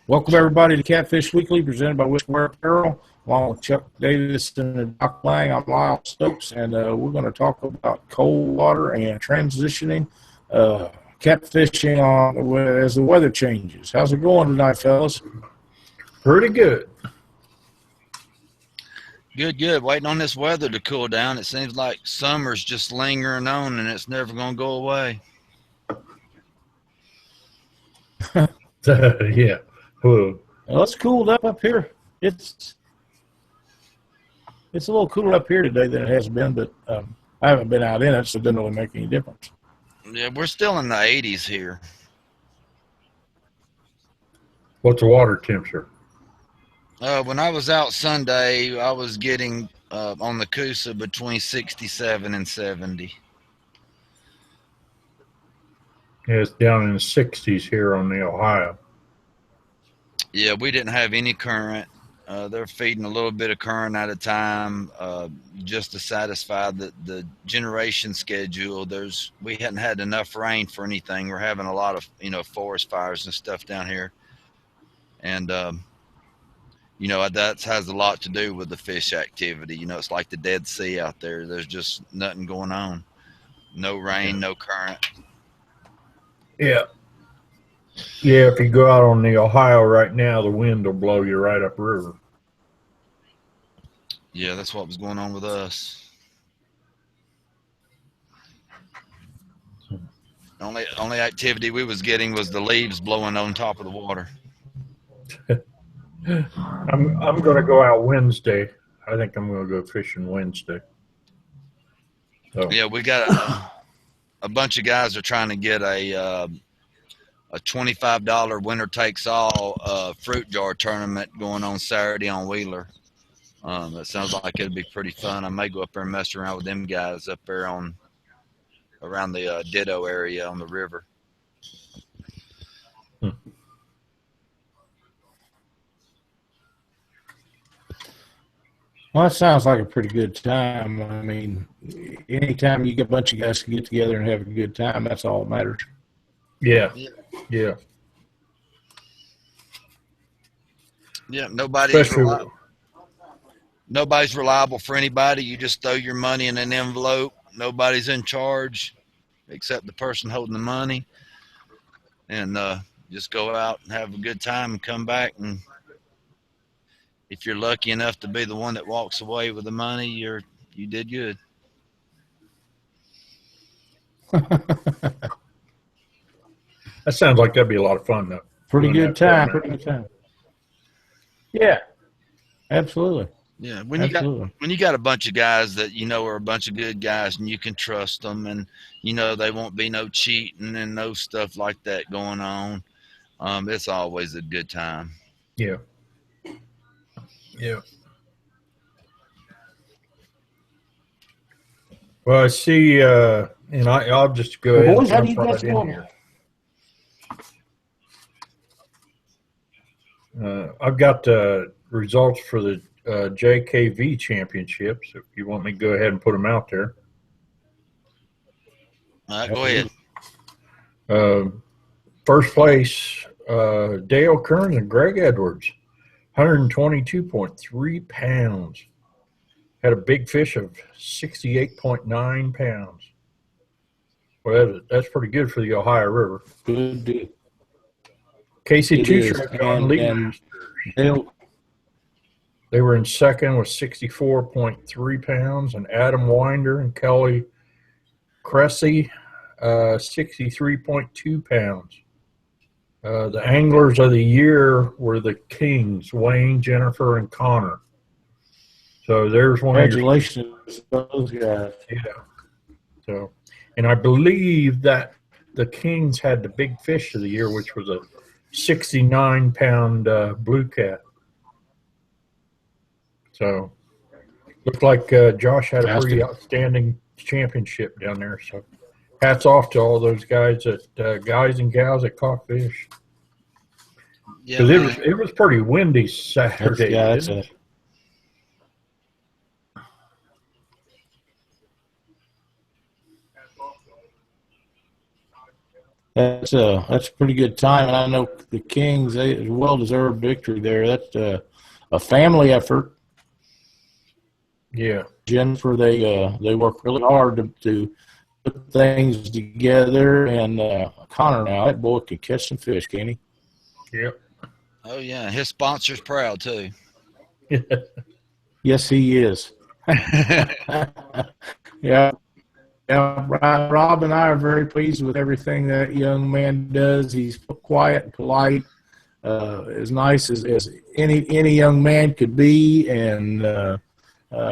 Welcome, everybody, to Catfish Weekly, presented by Whisper Apparel. Along with Chuck Davis and Doc Lang, I'm Lyle Stokes, and we're going to talk about cold water and transitioning catfishing as the weather changes. How's it going tonight, fellas? Pretty good. Good. Waiting on this weather to cool down. It seems like summer's just lingering on and it's never going to go away. Yeah. Well, it's cooled up here. It's a little cooler up here today than it has been, but I haven't been out in it, so it doesn't really make any difference. Yeah, we're still in the 80s here. What's the water temperature? When I was out Sunday, I was getting on the Coosa between 67 and 70. Yeah, it's down in the 60s here on the Ohio. Yeah, we didn't have any current. They're feeding a little bit of current at a time just to satisfy the generation schedule. We hadn't had enough rain for anything. We're having a lot of forest fires and stuff down here, and that has a lot to do with the fish activity. It's like the Dead Sea out there. There's just nothing going on. No rain, no current. Yeah. Yeah, if you go out on the Ohio right now, the wind will blow you right upriver. Yeah, that's what was going on with us. Only activity we was getting was the leaves blowing on top of the water. I'm going to go out Wednesday. I think I'm going to go fishing Wednesday. So. Yeah, we got a bunch of guys are trying to get a $25 winner takes all fruit jar tournament going on Saturday on Wheeler. That sounds like it'd be pretty fun. I may go up there and mess around with them guys up there around the Ditto area on the river. Well, that sounds like a pretty good time. I mean, anytime you get a bunch of guys to get together and have a good time, that's all that matters. Yeah. Yeah, nobody's reliable for anybody. You just throw your money in an envelope. Nobody's in charge except the person holding the money. And just go out and have a good time and come back. And if you're lucky enough to be the one that walks away with the money, you did good. That sounds like that'd be a lot of fun, though. Pretty good time. Yeah, absolutely. Yeah, when you got a bunch of guys that are a bunch of good guys and you can trust them, and they won't be no cheating and no stuff like that going on, it's always a good time. Yeah. Well, I see, and I'll just go ahead and jump right in here. I've got the results for the JKV championships. If you want me to go ahead and put them out there. All right, go ahead. First place, Dale Kearns and Greg Edwards, 122.3 pounds. Had a big fish of 68.9 pounds. Well, that's pretty good for the Ohio River. Good deal. Casey Tushak on lead. They were in second with 64.3 pounds, and Adam Winder and Kelly Cressy, 63.2 pounds. The anglers of the year were the Kings, Wayne, Jennifer, and Connor. So there's one. Congratulations to those guys. Yeah. So, and I believe that the Kings had the big fish of the year, which was a 69-pound blue cat. So, looked like Josh had a pretty outstanding championship down there. So, hats off to all those guys guys and gals that caught fish. Yeah, it was pretty windy Saturday. Yeah, that's a pretty good time, and I know the Kings, they well deserved victory there. That's a family effort. Yeah. Jennifer, they work really hard to put things together, and Connor now, that boy can catch some fish, can he? Yep. Oh yeah, his sponsor's proud too. Yes, he is. Yeah. Yeah, Rob and I are very pleased with everything that young man does. He's quiet and polite, as nice as any young man could be, and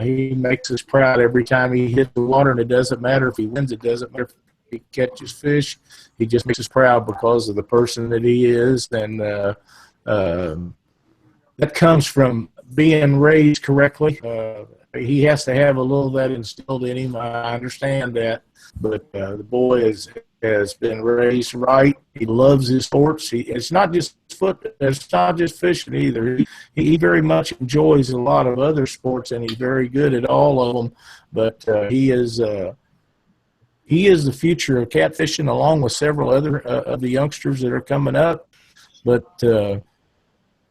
he makes us proud every time he hits the water. And it doesn't matter if he wins; it doesn't matter if he catches fish. He just makes us proud because of the person that he is, and that comes from being raised correctly. He has to have a little of that instilled in him. I understand that, but the boy has been raised right. He loves his sports. It's not just it's not just fishing either. He very much enjoys a lot of other sports, and he's very good at all of them. But he is the future of catfishing, along with several other of the youngsters that are coming up. But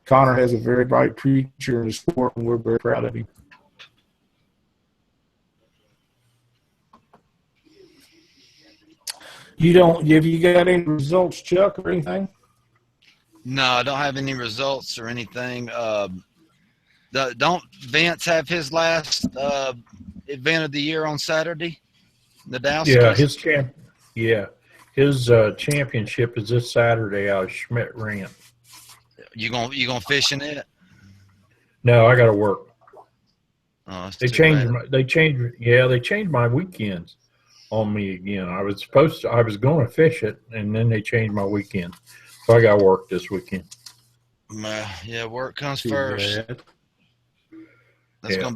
Connor has a very bright future in the sport, and we're very proud of him. Have you got any results, Chuck, or anything? No, I don't have any results or anything. Don't Vince have his last event of the year on Saturday? The Downsizing? His championship is this Saturday out of Schmidt Ranch. You gonna fish in it? No, I got to work. Oh, They changed my weekends on me again. I was going to fish it, and then they changed my weekend, so I got to work this weekend. Yeah, work comes first. That's gonna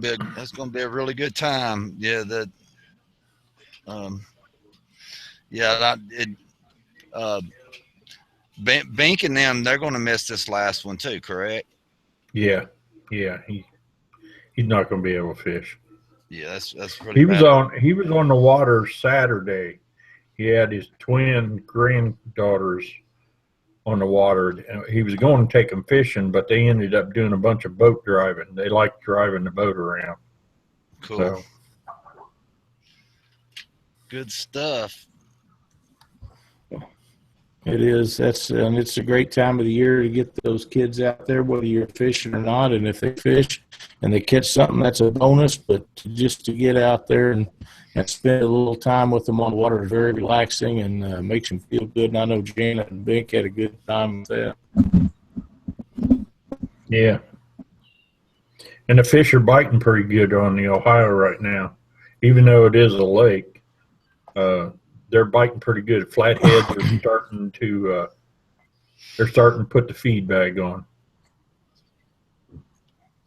be a really good time. Yeah, Bink and them, they're gonna miss this last one too, correct? Yeah, he's not going to be able to fish. Yeah, that's pretty. He was on the water Saturday. He had his twin granddaughters on the water. He was going to take them fishing, but they ended up doing a bunch of boat driving. They like driving the boat around. Cool. So. Good stuff. It is. And it's a great time of the year to get those kids out there, whether you're fishing or not. And if they fish and they catch something, that's a bonus. But just to get out there and spend a little time with them on the water is very relaxing and makes them feel good. And I know Janet and Bink had a good time with that. Yeah. And the fish are biting pretty good on the Ohio right now, even though it is a lake. They're biting pretty good. Flatheads are starting to put the feed bag on.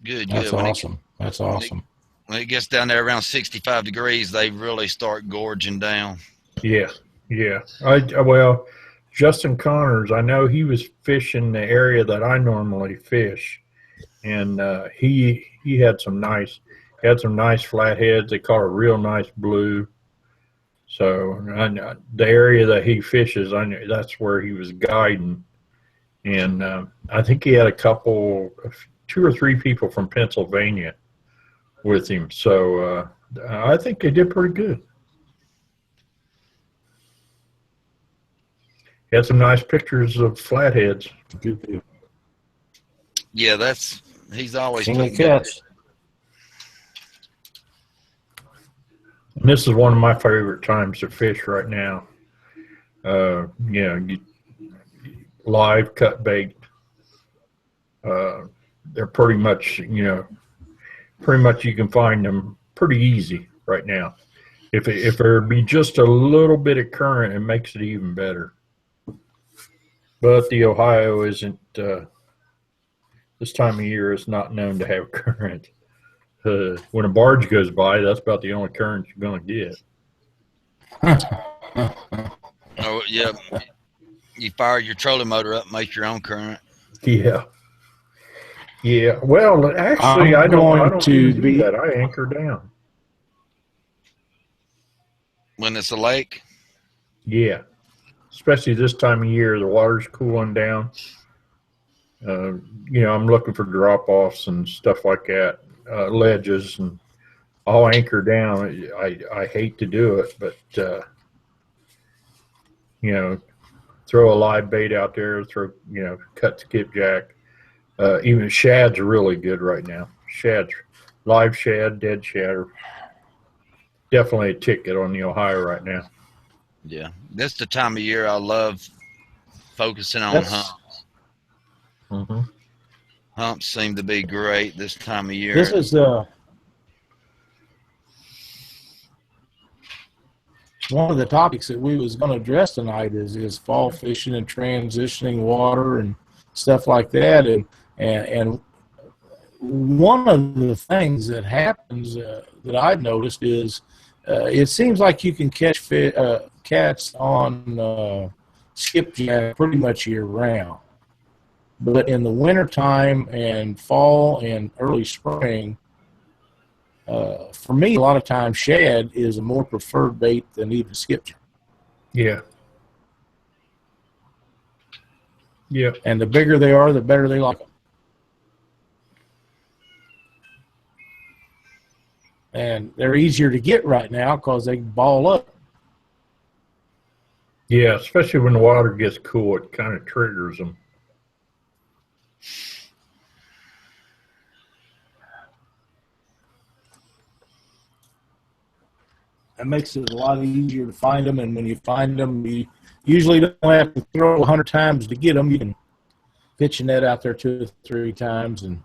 Good. That's awesome. That's awesome. When it gets down there around 65 degrees, they really start gorging down. Yeah. Well, Justin Connors, I know he was fishing the area that I normally fish, and he had some nice flatheads. They caught a real nice blue. So the area that he fishes, I know that's where he was guiding, and I think he had two or three people from Pennsylvania with him. So I think they did pretty good. He had some nice pictures of flatheads. Good. Yeah, he's always putting catch. And this is one of my favorite times to fish right now. Live cut bait. They're pretty much you can find them pretty easy right now. If there be just a little bit of current, it makes it even better. But the Ohio isn't, this time of year is not known to have current. When a barge goes by, that's about the only current you're going to get. Oh, yeah. You fire your trolling motor up, make your own current. Yeah. Well, actually, I don't do that. I anchor down. When it's a lake? Yeah. especially this time of year. The water's cooling down. I'm looking for drop-offs and stuff like that, ledges, and I'll anchor down. I hate to do it, but throw a live bait out there, cut skipjack. Even shad's really good right now. Live shad, dead shad are definitely a ticket on the Ohio right now. Yeah, this is the time of year I love focusing on humps. Mm-hmm. Humps seem to be great this time of year. This is one of the topics that we was going to address tonight is fall fishing and transitioning water and stuff like that. And one of the things that happens that I've noticed is it seems like you can catch cats on skipjack pretty much year round. But in the wintertime and fall and early spring, for me, a lot of times shad is a more preferred bait than even skipjack. Yeah. Yeah. And the bigger they are, the better they like them. And they're easier to get right now because they ball up. Yeah, especially when the water gets cool, it kind of triggers them. That makes it a lot easier to find them, and when you find them, you usually don't have to throw 100 times to get them. You can pitch a net out there 2 or 3 times and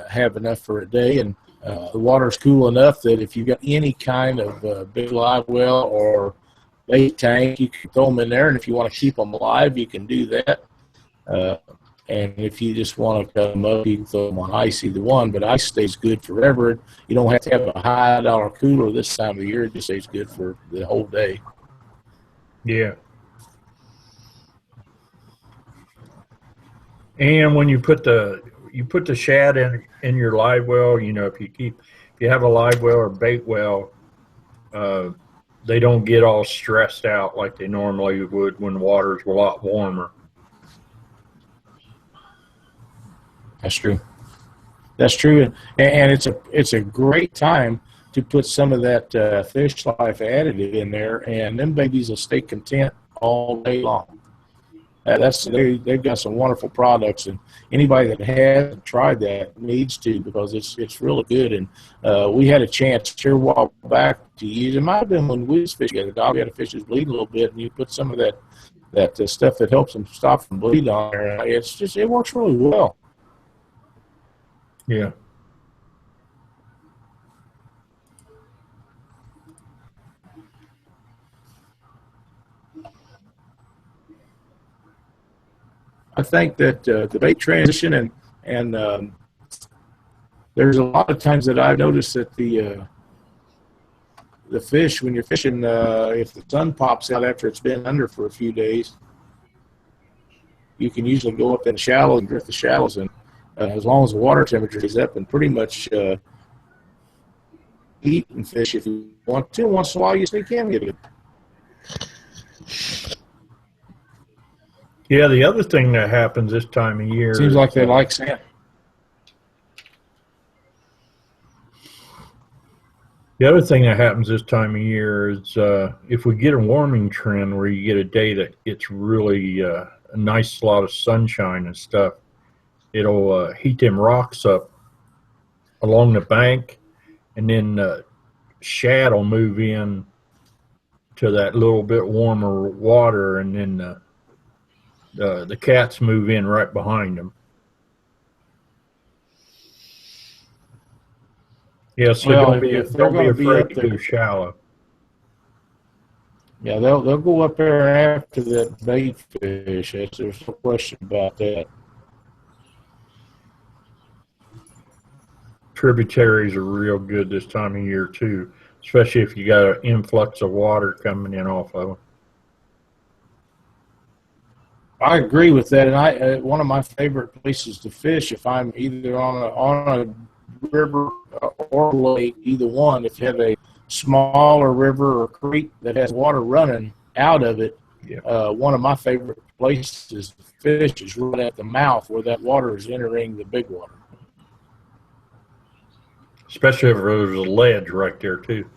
have enough for a day. And the water's cool enough that if you've got any kind of big live well or bait tank, you can throw them in there, and if you want to keep them alive, you can do that. And if you just want to cut them up, you can throw them on ice, either one. But ice stays good forever. You don't have to have a high dollar cooler this time of year. It just stays good for the whole day. Yeah. And when you put the shad in your live well, if you have a live well or bait well, they don't get all stressed out like they normally would when the water's a lot warmer. That's true. That's true, and it's a great time to put some of that Fish Life additive in there, and them babies will stay content all day long. They've got some wonderful products, and anybody that hasn't tried that needs to, because it's really good. And we had a chance here a while back to use. It might have been when we was fishing together. Dog had a fish that's bleeding a little bit, and you put some of that stuff that helps them stop from bleeding on there. It works really well. Yeah. I think that the bait transition and there's a lot of times that I've noticed that the fish, when you're fishing, if the sun pops out after it's been under for a few days, you can usually go up in the shallows and drift the shallows, and as long as the water temperature is up, and pretty much eat and fish if you want to. Once in a while, you still can get it. Yeah, the other thing that happens this time of year Seems like they like sand. The other thing that happens this time of year is if we get a warming trend where you get a day that gets really a nice lot of sunshine and stuff, it'll heat them rocks up along the bank, and then shad will move in to that little bit warmer water, and then the cats move in right behind them. Yeah, so don't be afraid to go shallow. Yeah, they'll go up there after that bait fish. There's no question about that. Tributaries are real good this time of year too, especially if you got an influx of water coming in off of them. I agree with that, and one of my favorite places to fish, if I'm either on a river or lake, either one, if you have a smaller river or creek that has water running, out of it, Yeah. one of my favorite places to fish is right at the mouth where that water is entering the big water. Especially if there's a ledge right there too.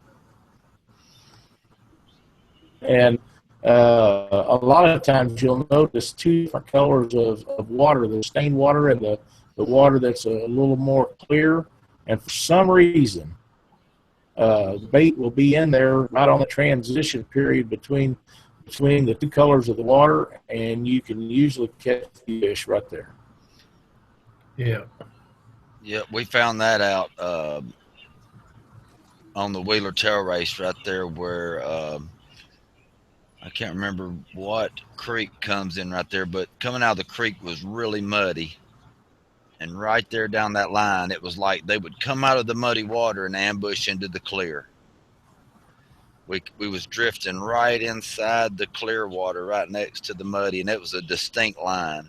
And a lot of times you'll notice two different colors of water, the stained water and the water that's a little more clear. And for some reason, the bait will be in there right on the transition period between the two colors of the water, and you can usually catch fish right there. Yeah. Yeah, we found that out on the Wheeler Tail Race right there where I can't remember what creek comes in right there, but coming out of the creek was really muddy. And right there down that line, it was like they would come out of the muddy water and ambush into the clear. We was drifting right inside the clear water, right next to the muddy, and it was a distinct line.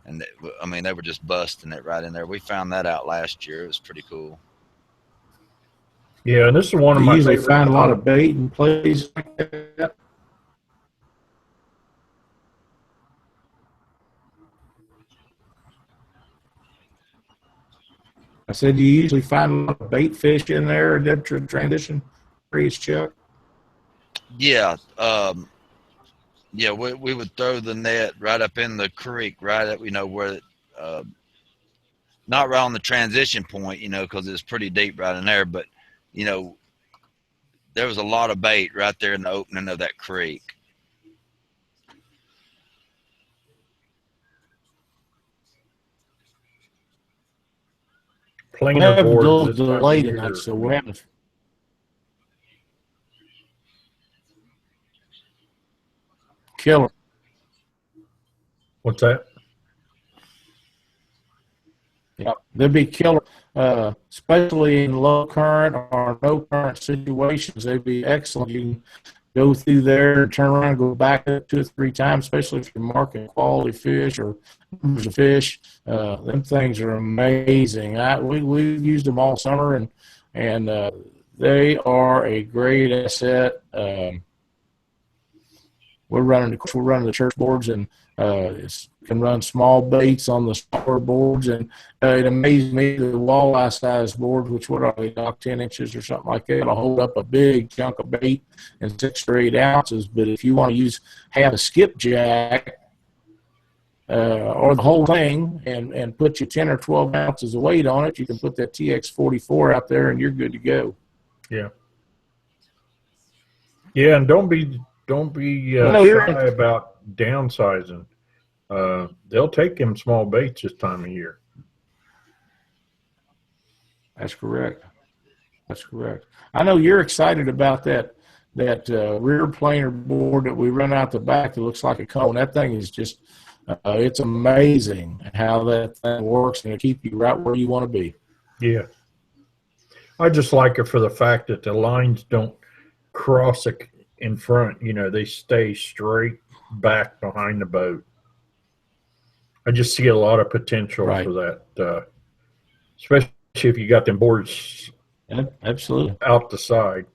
And I mean, they were just busting it right in there. We found that out last year. It was pretty cool. Yeah, and this is one of You my usually favorite. find a lot of bait in places like that. I said you usually find a lot of bait fish in there, that transition areas, Chuck. Yeah, yeah, we would throw the net right up in the creek, right at where, not right on the transition point, because it's pretty deep right in there, but there was a lot of bait right there in the opening of that creek. Planer boards this time of delay year. tonight, so we're having killer. What's that? Yeah, they'd be killer, especially in low current or no current situations. They'd be excellent. You can go through there and turn around and go back up 2 or 3 times, especially if you're marking quality fish or numbers of fish. Them things are amazing. We've used them all summer, and they are a great asset. We're running the church boards, and can run small baits on the smaller boards, and it amazed me the walleye size board, which what are they, Doc, 10 inches or something like that, will hold up a big chunk of bait in 6 or 8 ounces. But if you want to have a skipjack or the whole thing and put your 10 or 12 ounces of weight on it, you can put that TX44 out there and you're good to go. Yeah. Yeah, and don't be shy about downsizing. They'll take them small baits this time of year. That's correct. That's correct. I know you're excited about that rear planer board that we run out the back that looks like a cone. That thing is just, it's amazing how that thing works, and it'll keep you right where you want to be. Yeah. I just like it for the fact that the lines don't cross in front. They stay straight back behind the boat. I just see a lot of potential for that, especially if you got them boards absolutely out the side.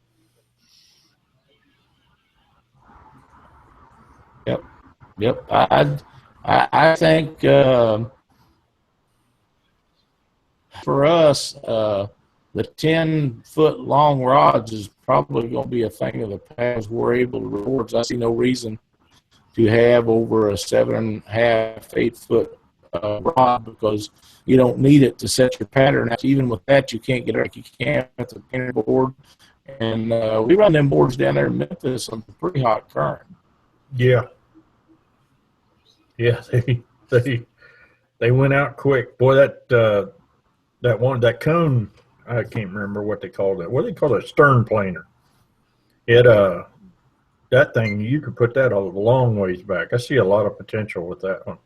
Yep. I think for us, the 10-foot long rods is probably going to be a thing of the past. We're able to record. I see no reason to have over a 7.5, 8 foot rod, because you don't need it to set your pattern. Even with that, you can't get it like you can at the painter board. And we run them boards down there in Memphis on a pretty hot current. Yeah. Yeah, they went out quick. Boy, that cone, I can't remember what they called it. What do they call it? Stern planer. That thing, you could put that a long ways back. I see a lot of potential with that one.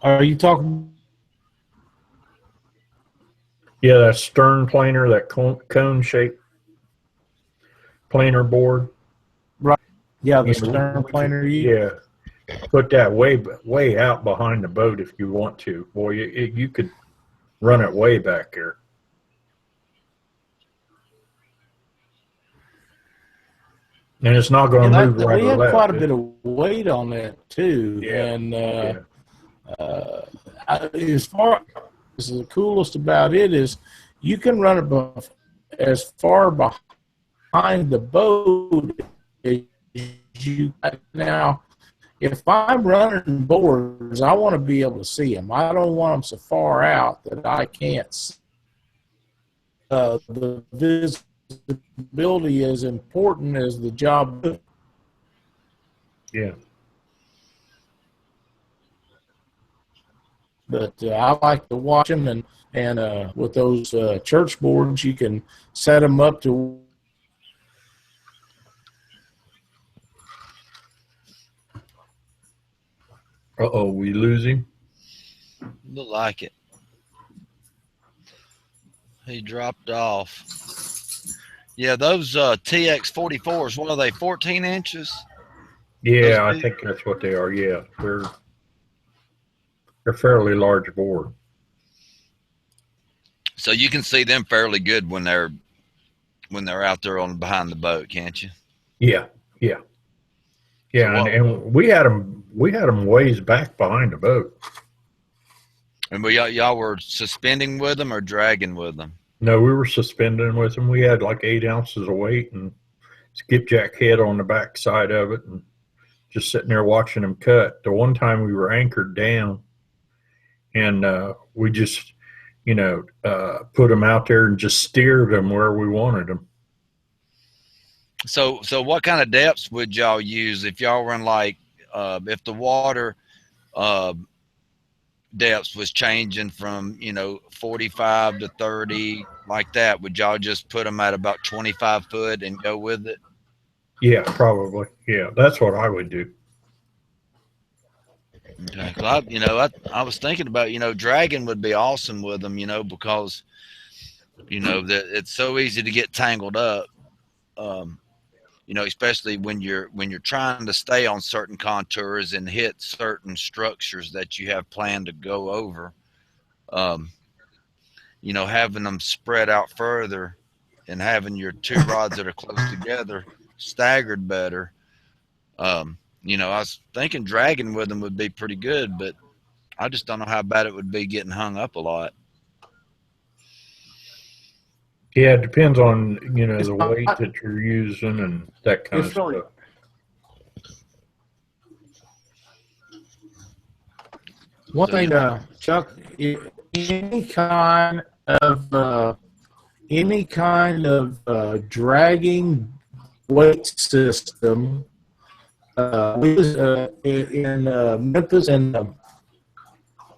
Are you talking? Yeah, that stern planer, that cone shaped planer board. Right. Yeah, the stern planer. Yeah. Put that way out behind the boat if you want to. Boy, you could run it way back here. And it's not going to move right we or had left. quite a bit of weight on that too, Yeah. and as far as the coolest about it is, you can run it as far behind the boat as you now. If I'm running boards, I want to be able to see them. I don't want them so far out that I can't see. The visibility is important as the job. Yeah. But I like to watch them, and with those church boards, you can set them up to. Uh-oh, we lose him? Look like it. He dropped off. Yeah, those TX44s, what are they, 14 inches? Yeah, I think that's what they are. Yeah, they're fairly large board. So you can see them fairly good when they're out there on behind the boat, can't you? Yeah, yeah, yeah. So and we had them ways back behind the boat. And y'all were suspending with them or dragging with them? No, we were suspending with them. We had like 8 ounces of weight and skipjack head on the back side of it, and just sitting there watching them cut. The one time we were anchored down, and we just, put them out there and just steered them where we wanted them. So what kind of depths would y'all use if y'all run like if the water depths was changing from 45 to 30 like that? Would y'all just put them at about 25 foot and go with it? Yeah, probably. Yeah, that's what I would do. Okay. Well, I was thinking about dragging would be awesome with them, because that it's so easy to get tangled up. Especially when you're trying to stay on certain contours and hit certain structures that you have planned to go over. Having them spread out further and having your two rods that are close together staggered better. I was thinking dragging with them would be pretty good, but I just don't know how bad it would be getting hung up a lot. Yeah, it depends on, the weight that you're using and that kind of stuff. One thing, Chuck, any kind of dragging weight system, we was in Memphis and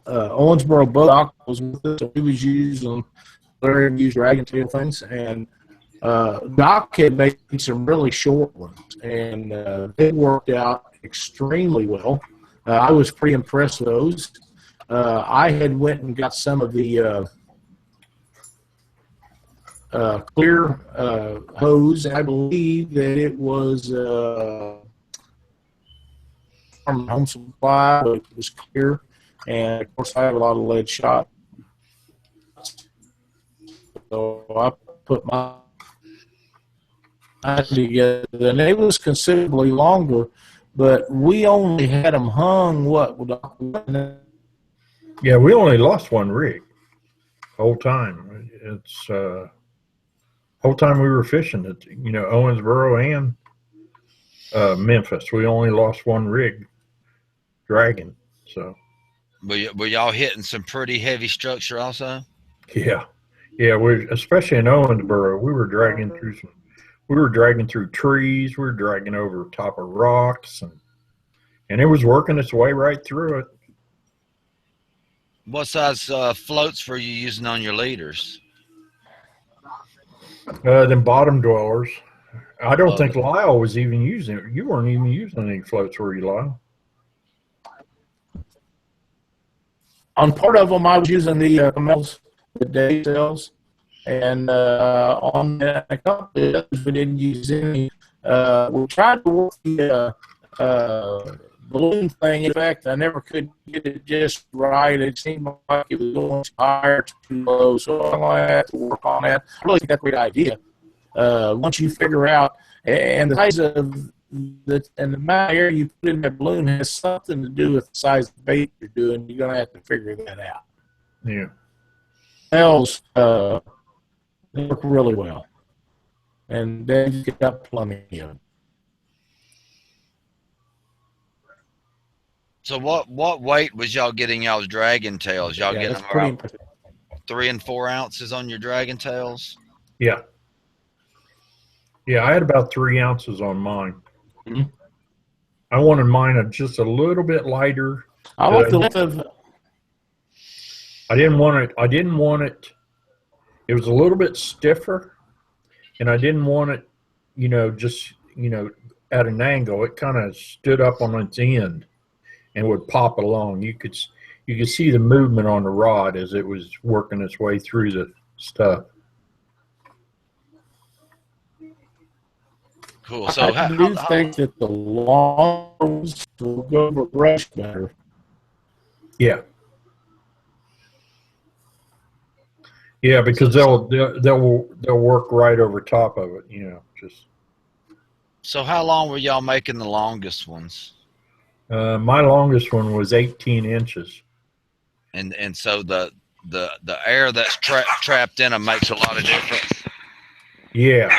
Owensboro boat dock was with us, so we was using use dragon tail things, and Doc had made some really short ones, and they worked out extremely well. I was pretty impressed with those. I had went and got some of the clear hose. I believe that it was from Home Supply, but it was clear, and of course I have a lot of lead shot. So I put my together, and it was considerably longer, but we only had them hung, Yeah, we only lost one rig the whole time. It's whole time we were fishing at, Owensboro and Memphis. We only lost one rig dragging. So were y'all hitting some pretty heavy structure also? Yeah. Yeah, especially in Owensboro, we were dragging through trees, we were dragging over top of rocks, and it was working its way right through it. What size floats were you using on your leaders? Them bottom dwellers. I don't think Lyle was even using it. You weren't even using any floats, were you, Lyle? On part of them, I was using the day cells, and on a couple of others, we didn't use any. We tried to work the balloon thing, in fact, I never could get it just right. It seemed like it was going too high or too low, so I'm going to have to work on that. I really think that's a great idea. Once you figure out, and the size of and the amount of air you put in that balloon has something to do with the size of the bait you're doing. You're going to have to figure that out. Yeah. Smells, they work really well. And then you got plenty of them. So what weight was y'all getting y'all's dragon tails? Y'all getting them around 3 and 4 ounces on your dragon tails? Yeah. Yeah, I had about 3 ounces on mine. Mm-hmm. I wanted mine just a little bit lighter. I like the length of. I didn't want it. It was a little bit stiffer, and I didn't want it, just at an angle. It kind of stood up on its end and would pop along. You could see the movement on the rod as it was working its way through the stuff. Cool. So I do think that the longer ones will go over brush better. Yeah. Yeah, because they'll work right over top of it, just. So how long were y'all making the longest ones? My longest one was 18 inches. And so the air that's trapped in them makes a lot of difference. Yeah,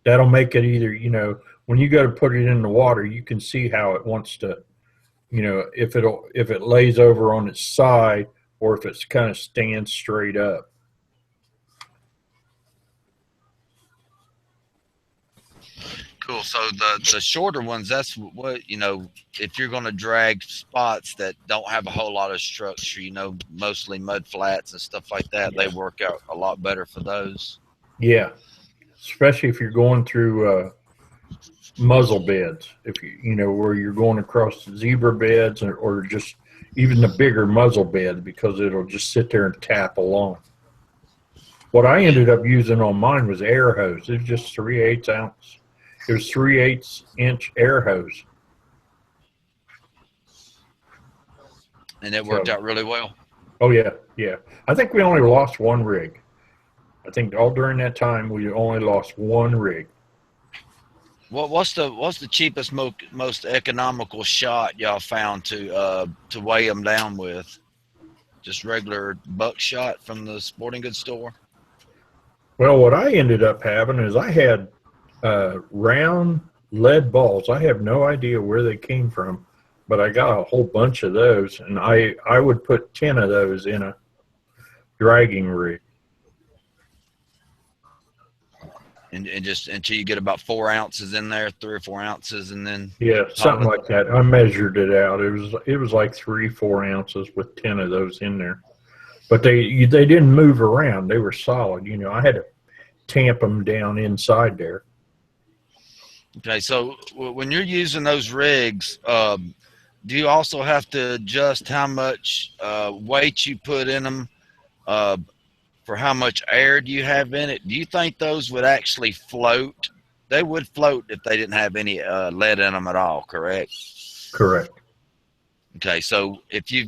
that'll make it either, when you go to put it in the water, you can see how it wants to, if it lays over on its side or if it's kind of stands straight up. Cool. So the shorter ones, that's what, if you're going to drag spots that don't have a whole lot of structure, mostly mud flats and stuff like that, they work out a lot better for those. Yeah. Especially if you're going through muzzle beds, if where you're going across the zebra beds or just even the bigger muzzle bed, because it'll just sit there and tap along. What I ended up using on mine was air hose. It was just 3/8 ounce. It was 3/8 inch air hose. And it worked out really well. Oh yeah, yeah. I think we only lost one rig. I think all during that time we only lost one rig. What's the cheapest, most economical shot y'all found to weigh them down with? Just regular buckshot from the sporting goods store? Well, what I ended up having is I had round lead balls. I have no idea where they came from, but I got a whole bunch of those, and I would put 10 of those in a dragging rig. And just until you get about 4 ounces in there, 3 or 4 ounces, and then something like that. I measured it out. It was like 3-4 ounces with 10 of those in there, but they didn't move around. They were solid. I had to tamp them down inside there. Okay, so when you're using those rigs, do you also have to adjust how much weight you put in them? For how much air do you have in it? Do you think those would actually float? They would float if they didn't have any lead in them at all, correct? Correct. Okay, so if you're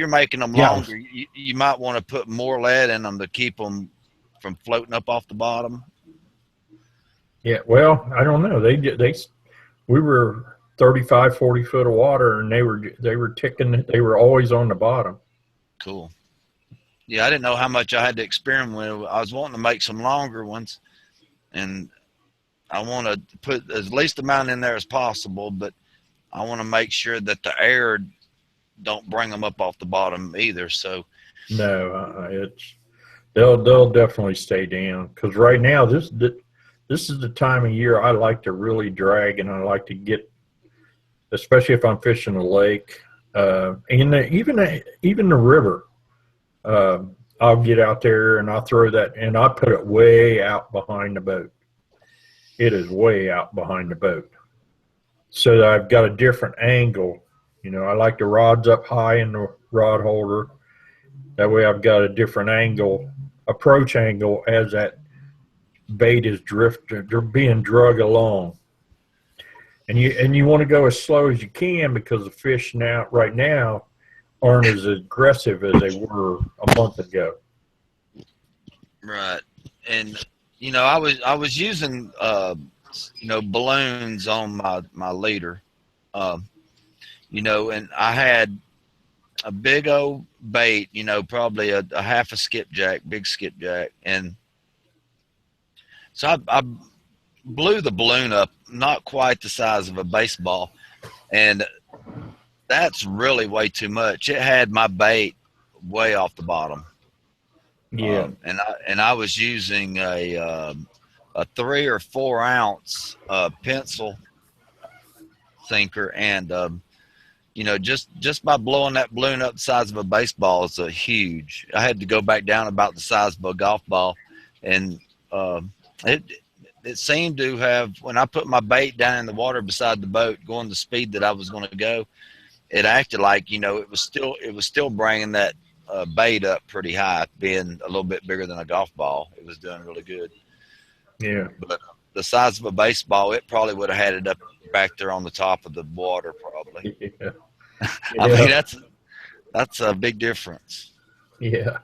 making them longer, you might want to put more lead in them to keep them from floating up off the bottom. Yeah, well, I don't know. We were 35, 40 foot of water, and they were ticking. They were always on the bottom. Cool. Yeah, I didn't know how much I had to experiment with. I was wanting to make some longer ones, and I want to put as least amount in there as possible, but I want to make sure that the air don't bring them up off the bottom either. So no, they'll definitely stay down, because right now this is the time of year I like to really drag, and I like to get, especially if I'm fishing a lake, and even the river. I'll get out there and I'll throw that, and I'll put it way out behind the boat. It is way out behind the boat, so that I've got a different angle. I like the rods up high in the rod holder. That way I've got a different angle, approach angle, as that bait is being drug along. and you want to go as slow as you can because the fish right now aren't as aggressive as they were a month ago. Right. And I was using balloons on my leader. And I had a big old bait, probably a half a skipjack, big skipjack. And so I blew the balloon up, not quite the size of a baseball. And that's really way too much. It had my bait way off the bottom. Yeah. And I was using a 3 or 4 ounce pencil sinker, and just by blowing that balloon up the size of a baseball is a huge. I had to go back down about the size of a golf ball, and it seemed to have, when I put my bait down in the water beside the boat, going the speed that I was going to go, it acted like it was still bringing that bait up pretty high, being a little bit bigger than a golf ball. It was doing really good. Yeah. But the size of a baseball, it probably would have had it up back there on the top of the water, probably. Yeah. I mean, that's a big difference. Yeah.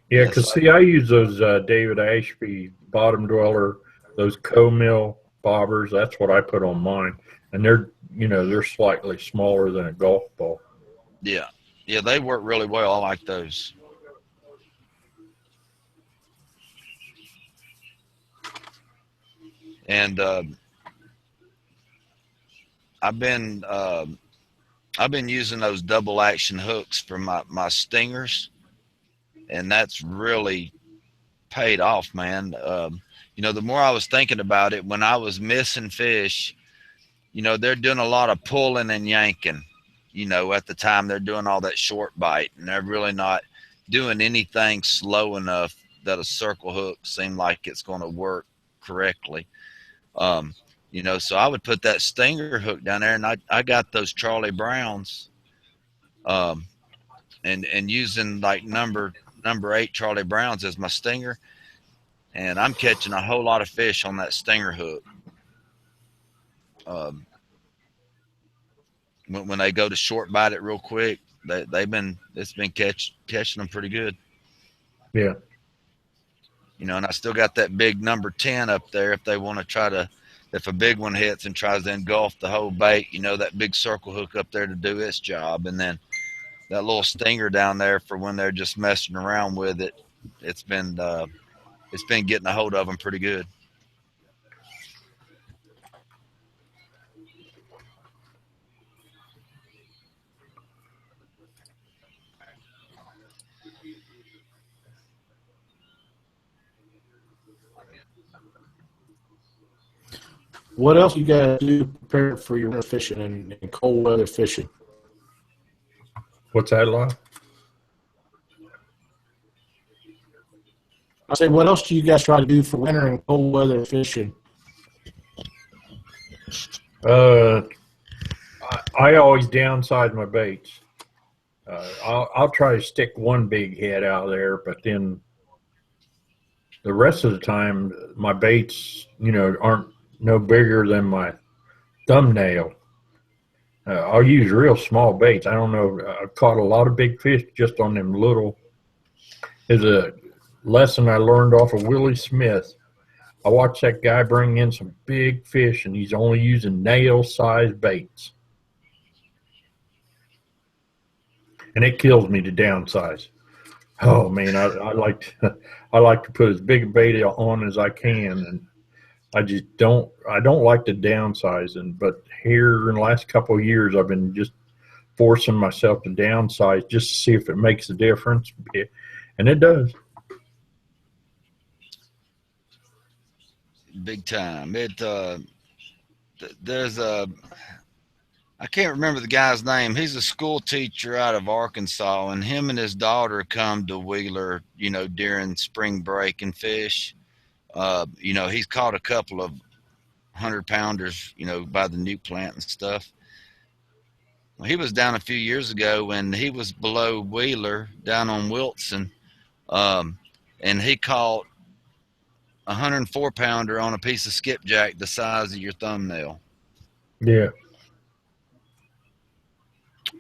Yeah, because I use those David Ashby bottom dweller, those co-mill bobbers. That's what I put on mine, and they're slightly smaller than a golf ball. Yeah, they work really well. I like those. And I've been using those double action hooks for my stingers, and that's really paid off, man. The more I was thinking about it, when I was missing fish, they're doing a lot of pulling and yanking. At the time they're doing all that short bite, and they're really not doing anything slow enough that a circle hook seemed like it's going to work correctly. So I would put that stinger hook down there, and I got those Charlie Browns, and using like number 8 Charlie Browns as my stinger, and I'm catching a whole lot of fish on that stinger hook. When they go to short bite it real quick, it's been catching them pretty good. Yeah. And I still got that big number 10 up there if they want to try to, if a big one hits and tries to engulf the whole bait, that big circle hook up there to do its job. And then that little stinger down there for when they're just messing around with it. It's been getting a hold of them pretty good. What else you guys do to prepare for your winter fishing and cold weather fishing? What's that, Lyle? I say, what else do you guys try to do for winter and cold weather fishing? I always downsize my baits. I'll try to stick one big head out there, but then the rest of the time, my baits, aren't no bigger than my thumbnail. I'll use real small baits. I don't know. I've caught a lot of big fish just on them little. There's a lesson I learned off of Willie Smith. I watched that guy bring in some big fish, and he's only using nail-sized baits. And it kills me to downsize. Oh man, I like to put as big a bait on as I can, and I don't like to downsizing. But here in the last couple of years, I've been just forcing myself to downsize just to see if it makes a difference, and it does. Big time. There's I can't remember the guy's name. He's a school teacher out of Arkansas, and him and his daughter come to Wheeler, during spring break and fish. He's caught a couple of 100-pounders, by the new plant and stuff. Well, he was down a few years ago when he was below Wheeler down on Wilson, and he caught 104-pounder on a piece of skipjack the size of your thumbnail. Yeah.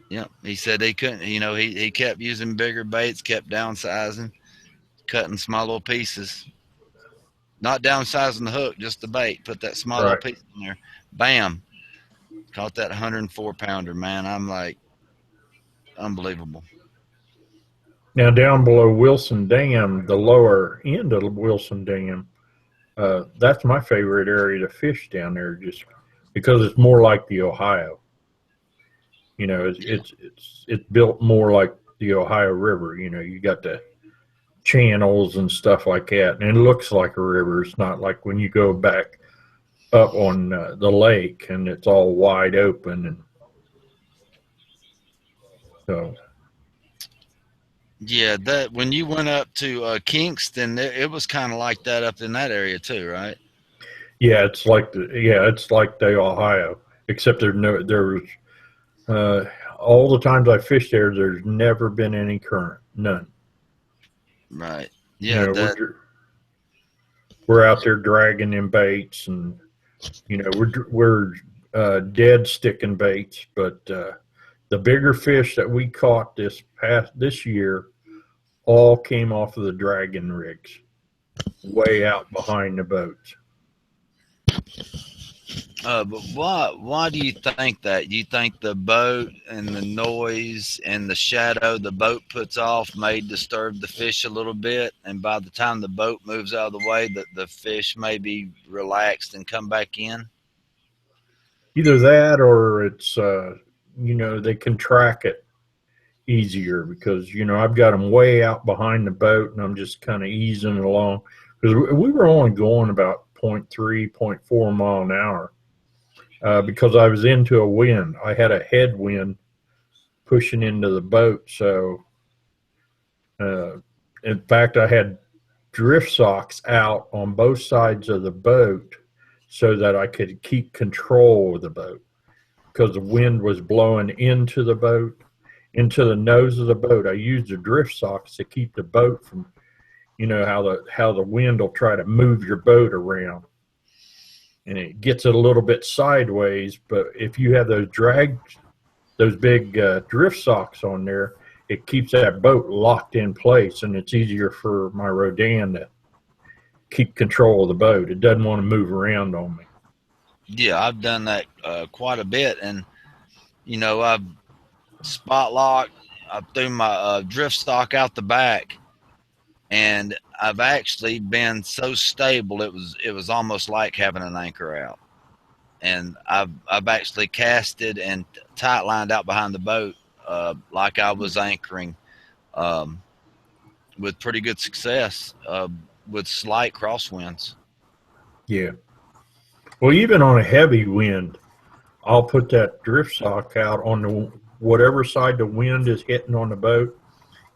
Yeah, he said he couldn't. He kept using bigger baits, kept downsizing, cutting small little pieces. Not downsizing the hook, just the bait. Put that small little Right. piece in there. Bam. Caught that 104-pounder, man. I'm like, unbelievable. Now down below Wilson Dam, the lower end of Wilson Dam, that's my favorite area to fish down there, just because it's more like the Ohio. You know, it's built more like the Ohio River. You know, you got the channels and stuff like that, and it looks like a river. It's not like when you go back up on the lake and it's all wide open, and so. Yeah, that when you went up to Kingston, it was kind of like that up in that area too, right? Yeah, it's like the Ohio, except there's all the times I fished there, there's never been any current, none. Right. You Yeah, know, we're out there dragging in baits, and you know we're dead sticking baits, but the bigger fish that we caught this year all came off of the dragging rigs, way out behind the boats. but why do you think that? Do you think the boat and the noise and the shadow the boat puts off may disturb the fish a little bit, and by the time the boat moves out of the way, the fish may be relaxed and come back in? Either that, or it's you know, they can track it easier because you know I've got them way out behind the boat, and I'm just kind of easing along because we were only going about 0.3, 0.4 mile an hour because I was into a wind. I had a headwind pushing into the boat, so in fact I had drift socks out on both sides of the boat so that I could keep control of the boat because the wind was blowing into the boat, into the nose of the boat. I used the drift socks to keep the boat from, you know, how the wind will try to move your boat around, and it gets it a little bit sideways. But if you have those big drift socks on there, it keeps that boat locked in place, and it's easier for my Rodan to keep control of the boat. It doesn't want to move around on me. Yeah, I've done that quite a bit, and you know I've spot locked. I threw my drift stock out the back, and I've actually been so stable it was almost like having an anchor out. And I've actually casted and tight lined out behind the boat like I was anchoring, with pretty good success with slight crosswinds. Yeah. Well, even on a heavy wind, I'll put that drift sock out on the whatever side the wind is hitting on the boat.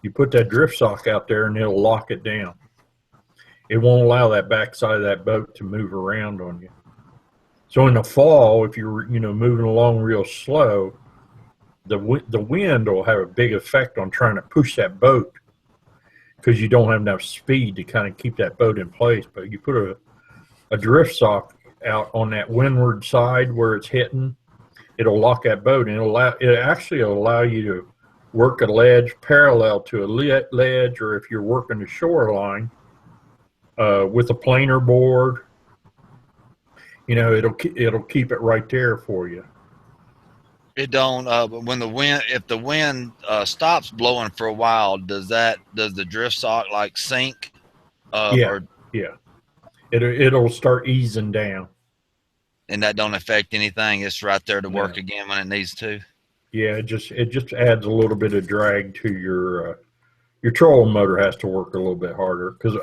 You put that drift sock out there, and it'll lock it down. It won't allow that backside of that boat to move around on you. So in the fall, if you're moving along real slow, the wind will have a big effect on trying to push that boat because you don't have enough speed to kind of keep that boat in place. But you put a drift sock out on that windward side where it's hitting, it'll lock that boat, and it actually will allow you to work a ledge parallel to a ledge, or if you're working the shoreline with a planer board, you know, it'll keep it right there for you. It don't. But when if the wind stops blowing for a while, does the drift sock like sink? Yeah. It'll start easing down. And that don't affect anything. It's right there to work again when it needs to. Yeah, it just adds a little bit of drag to your trolling motor. Has to work a little bit harder because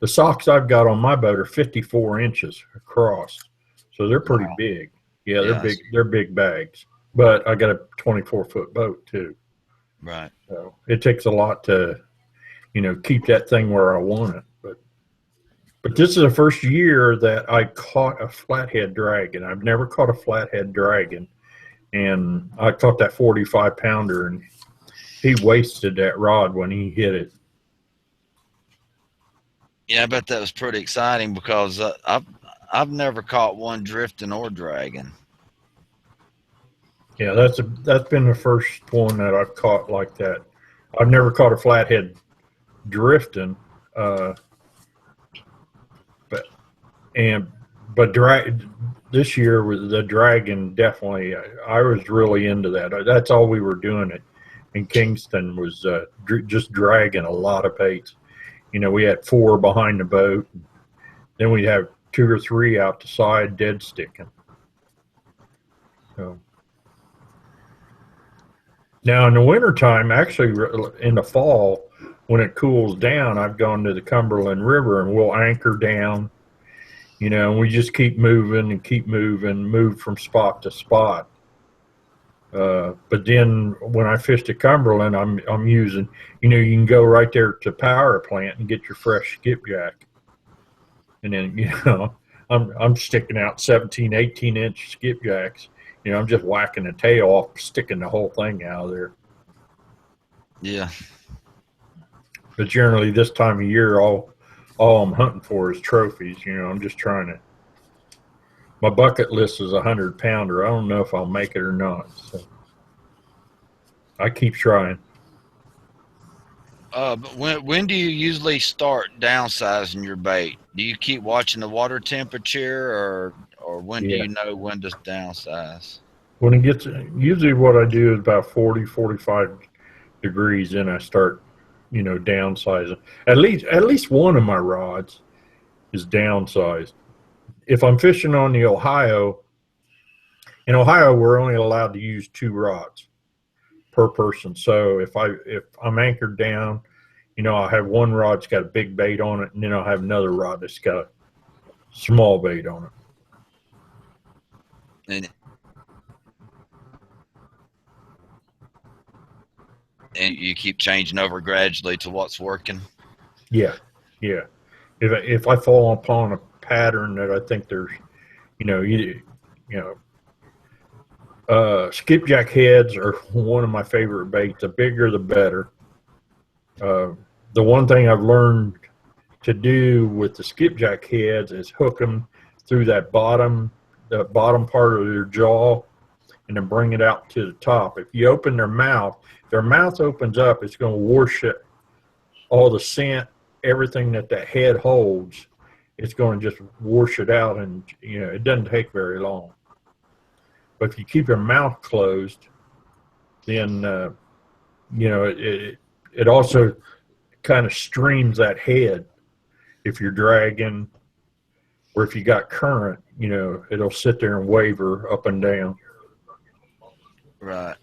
the socks I've got on my boat are 54 inches across, so they're pretty big. Yeah, they're big. They're big bags. But I got a 24-foot boat too. Right. So it takes a lot to, keep that thing where I want it. But this is the first year that I caught a flathead dragon. I've never caught a flathead dragon, and I caught that 45-pounder, and he wasted that rod when he hit it. Yeah, I bet that was pretty exciting because I've never caught one drifting or dragging. Yeah, that's been the first one that I've caught like that. I've never caught a flathead drifting, uh, but and but this year with the dragon definitely. I was really into that. That's all we were doing it in Kingston was just dragging a lot of baits. You know, we had 4 behind the boat. Then we'd have 2 or 3 out the side, dead sticking. So now in the wintertime, actually in the fall, when it cools down, I've gone to the Cumberland River and we'll anchor down. You know, and we just keep moving and keep moving, move from spot to spot. But then when I fish the Cumberland, I'm using, you know, you can go right there to power plant and get your fresh skipjack. And then, you know, I'm sticking out 17, 18-inch skipjacks. You know, I'm just whacking the tail off, sticking the whole thing out of there. Yeah. But generally this time of year, all I'm hunting for is trophies. You know, I'm just trying to. My bucket list is 100-pounder. I don't know if I'll make it or not. So I keep trying. But when do you usually start downsizing your bait? Do you keep watching the water temperature, or when do Yeah. you know when to downsize? When it gets, usually what I do is about 40, 45 degrees, then I start, you know, downsizing. At least one of my rods is downsized. If I'm fishing on the Ohio, in Ohio we're only allowed to use 2 rods per person. So if I'm anchored down, you know, I'll have one rod that's got a big bait on it, and then I'll have another rod that's got a small bait on it. And you keep changing over gradually to what's working. Yeah, yeah. If I fall upon a pattern that I think there's, you know, skipjack heads are one of my favorite baits. The bigger, the better. The one thing I've learned to do with the skipjack heads is hook them through the bottom part of their jaw, and then bring it out to the top. If you open their mouth opens up, it's going to wash it, all the scent, everything that head holds. It's going to just wash it out, and you know it doesn't take very long. But if you keep your mouth closed, then you know it also kind of streams that head. If you're dragging, or if you got current, you know it'll sit there and waver up and down. Right.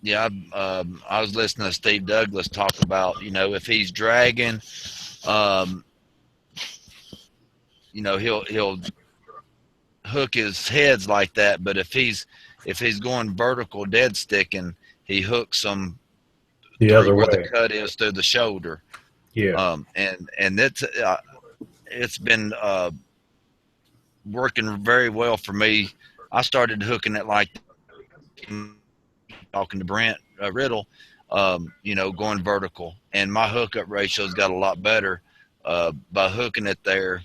Yeah. I was listening to Steve Douglas talk about, you know, if he's dragging, you know, he'll hook his heads like that, but if he's going vertical dead sticking, he hooks them The through other where way. the cut is, through the shoulder. Yeah. And it's been working very well for me. I started hooking it like, talking to Brent Riddle, you know, going vertical, and my hookup ratio's got a lot better by hooking it there.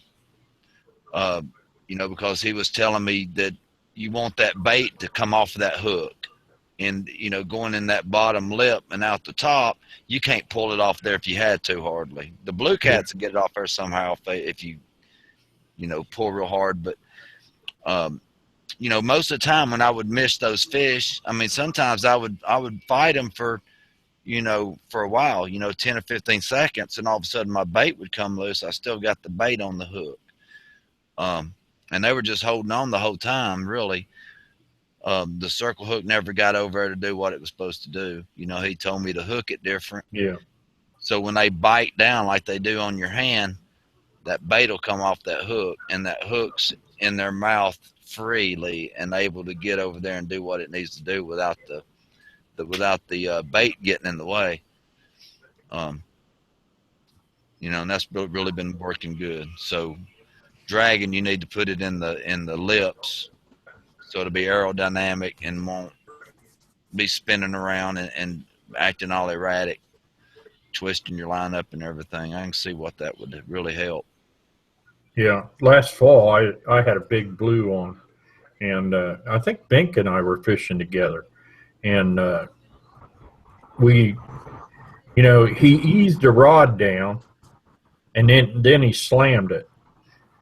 You know, because he was telling me that you want that bait to come off of that hook, and you know, going in that bottom lip and out the top, you can't pull it off there if you had to, hardly. The blue cats get it off there somehow if you know, pull real hard. But you know, most of the time when I would miss those fish, I mean, sometimes I would fight them for, you know, for a while, you know, 10 or 15 seconds, and all of a sudden my bait would come loose. I still got the bait on the hook. And they were just holding on the whole time, really. The circle hook never got over there to do what it was supposed to do. You know, he told me to hook it different. Yeah. So when they bite down like they do on your hand, that bait will come off that hook, and that hook's in their mouth freely and able to get over there and do what it needs to do without the bait getting in the way. You know, and that's really been working good. So dragging, you need to put it in the lips, so it'll be aerodynamic and won't be spinning around and acting all erratic. twisting your line up and everything. I can see what that would really help. Yeah. Last fall, I had a big blue on, and I think Bink and I were fishing together, and we, he eased the rod down, and then he slammed it.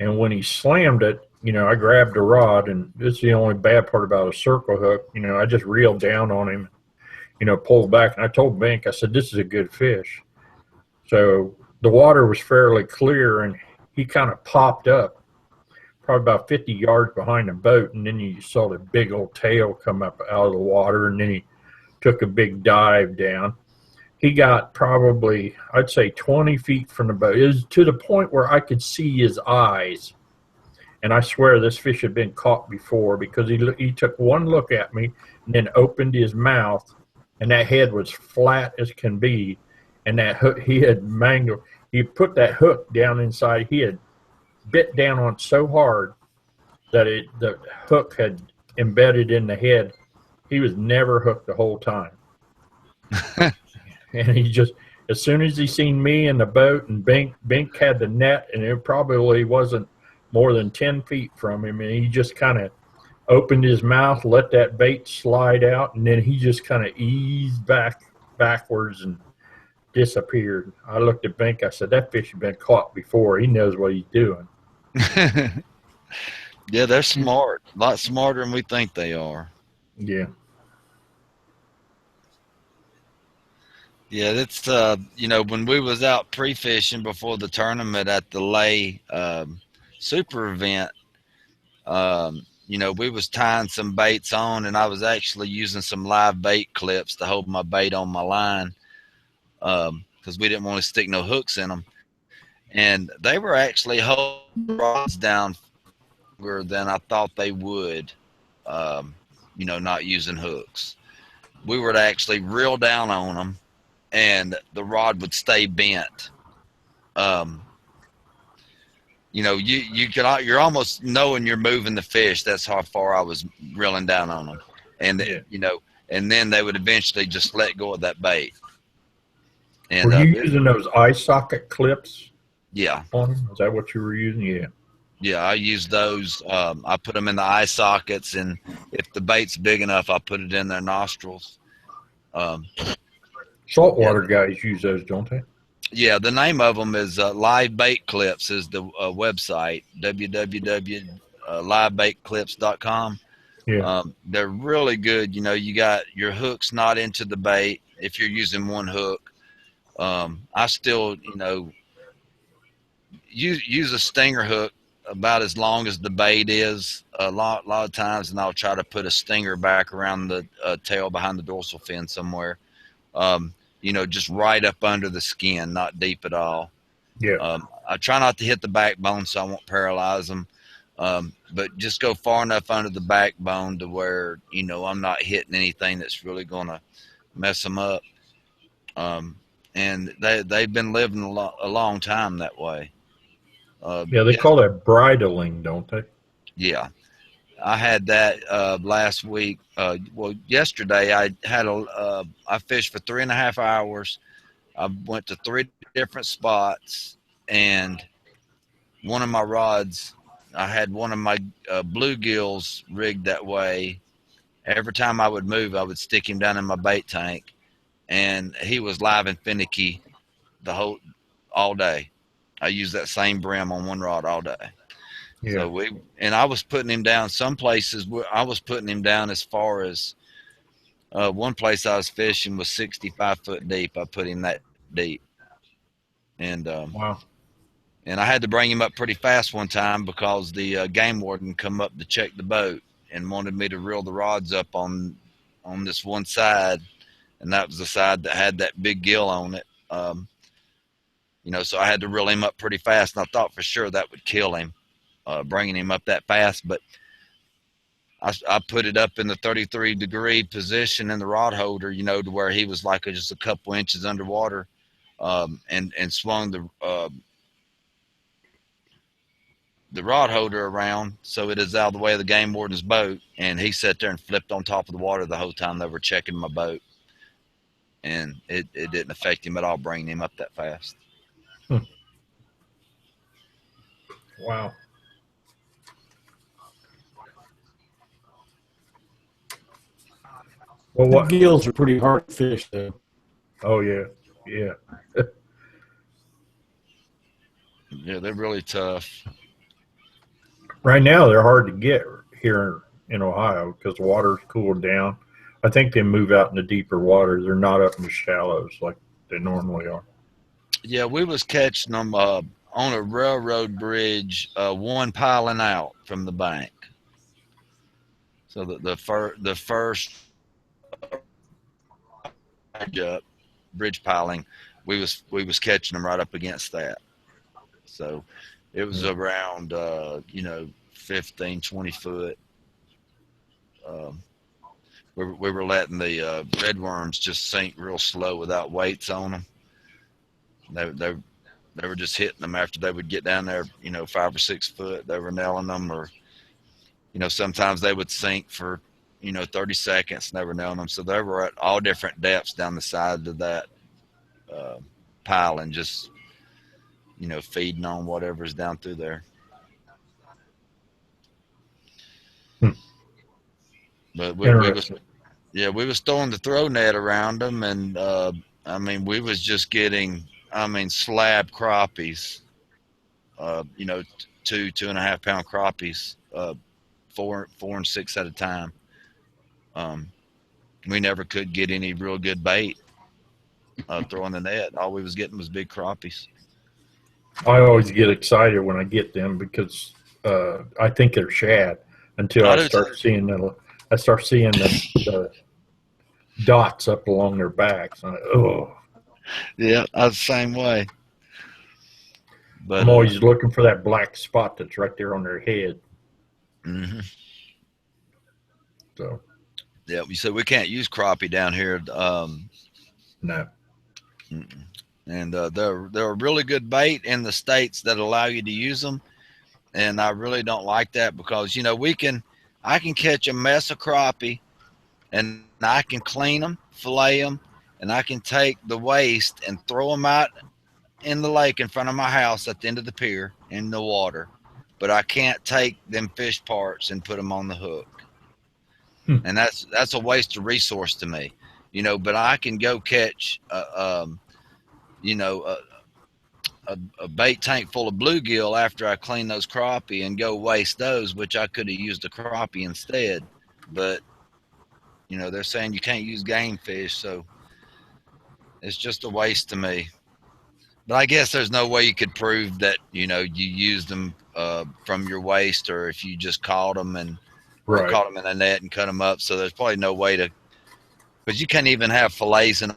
And when he slammed it, I grabbed the rod, and this is the only bad part about a circle hook. I just reeled down on him, pulled back, and I told Bink, I said, "This is a good fish." So the water was fairly clear, and he kind of popped up, probably about 50 yards behind the boat, and then you saw the big old tail come up out of the water, and then he took a big dive down. He got probably, I'd say, 20 feet from the boat. It was to the point where I could see his eyes. And I swear this fish had been caught before, because he took one look at me and then opened his mouth, and that head was flat as can be. And that hook, he had mangled. He put that hook down inside. He had bit down on it so hard that the hook had embedded in the head. He was never hooked the whole time. And he just, as soon as he seen me in the boat, and Bink had the net, and it probably wasn't more than 10 feet from him, and he just kind of opened his mouth, let that bait slide out, and then he just kind of eased backwards and disappeared. I looked at Bink. I said, "That fish has been caught before. He knows what he's doing." Yeah, they're smart. A lot smarter than we think they are. Yeah. Yeah, that's when we was out pre-fishing before the tournament at the Lay super event, we was tying some baits on, and I was actually using some live bait clips to hold my bait on my line, because we didn't want to stick no hooks in them. And they were actually holding rods down longer than I thought they would, not using hooks. We were to actually reel down on them, and the rod would stay bent. You're almost knowing you're moving the fish. That's how far I was reeling down on them, and and then they would eventually just let go of that bait. And were you using those eye socket clips? Yeah. On them? Is that what you were using? Yeah. Yeah, I use those. I put them in the eye sockets, and if the bait's big enough, I put it in their nostrils. Saltwater guys use those, don't they? Yeah, the name of them is Live Bait Clips is the website, www.livebaitclips.com. Yeah. They're really good. You got your hooks not into the bait if you're using one hook. I still, use a stinger hook about as long as the bait is a lot of times, and I'll try to put a stinger back around the tail behind the dorsal fin somewhere. Just right up under the skin, not deep at all. Yeah. I try not to hit the backbone so I won't paralyze them, but just go far enough under the backbone to where, I'm not hitting anything that's really going to mess them up. And they've been living a long time that way. They call that bridling, don't they? Yeah. I had that last week. Yesterday I had I fished for 3.5 hours. I went to 3 different spots, and one of my rods, I had one of my bluegills rigged that way. Every time I would move, I would stick him down in my bait tank, and he was live and finicky all day. I used that same brim on one rod all day. Yeah. So I was putting him down some places. I was putting him down as far as one place I was fishing was 65 foot deep. I put him that deep, and Wow. And I had to bring him up pretty fast one time because the game warden come up to check the boat and wanted me to reel the rods up on this one side, and that was the side that had that big gill on it. So I had to reel him up pretty fast, and I thought for sure that would kill him. Bringing him up that fast, but I put it up in the 33-degree position in the rod holder, to where he was like just a couple inches underwater, and swung the rod holder around so it is out of the way of the game warden's boat, and he sat there and flipped on top of the water the whole time they were checking my boat. and it didn't affect him at all, bringing him up that fast. Wow. Well, The what? gills are pretty hard to fish, though. Oh yeah, yeah. Yeah, they're really tough. Right now, they're hard to get here in Ohio because the water's cooled down. I think they move out in the deeper water. They're not up in the shallows like they normally are. Yeah, we was catching them on a railroad bridge, one piling out from the bank. So the first bridge piling, we was catching them right up against that. So it was around 15, 20 foot. We were letting the red worms just sink real slow without weights on them. They were just hitting them after they would get down there, 5 or 6 foot. They were nailing them, or sometimes they would sink for 30 seconds and they were nailing them. So they were at all different depths down the side of that pile and just feeding on whatever's down through there. But we was throwing the throw net around them, and we was just getting slab crappies, 2.5 pound crappies, 4 and 6 at a time. We never could get any real good bait throwing the net. All we was getting was big crappies. I always get excited when I get them because I think they're shad until I start seeing the dots up along their backs. Yeah, I was the same way. But I'm always looking for that black spot that's right there on their head. Mm-hmm. So, yeah, we said we can't use crappie down here. No. And they're a really good bait in the states that allow you to use them, and I really don't like that because I can catch a mess of crappie, and I can clean them, fillet them, and I can take the waste and throw them out in the lake in front of my house at the end of the pier in the water, but I can't take them fish parts and put them on the hook. And that's a waste of resource to me, but I can go catch a bait tank full of bluegill after I clean those crappie and go waste those, which I could have used a crappie instead. But they're saying you can't use game fish, so it's just a waste to me. But I guess there's no way you could prove that you used them from your waste, or if you just caught them and caught them in a net and cut them up. So there's probably no way to, because you can't even have fillets in a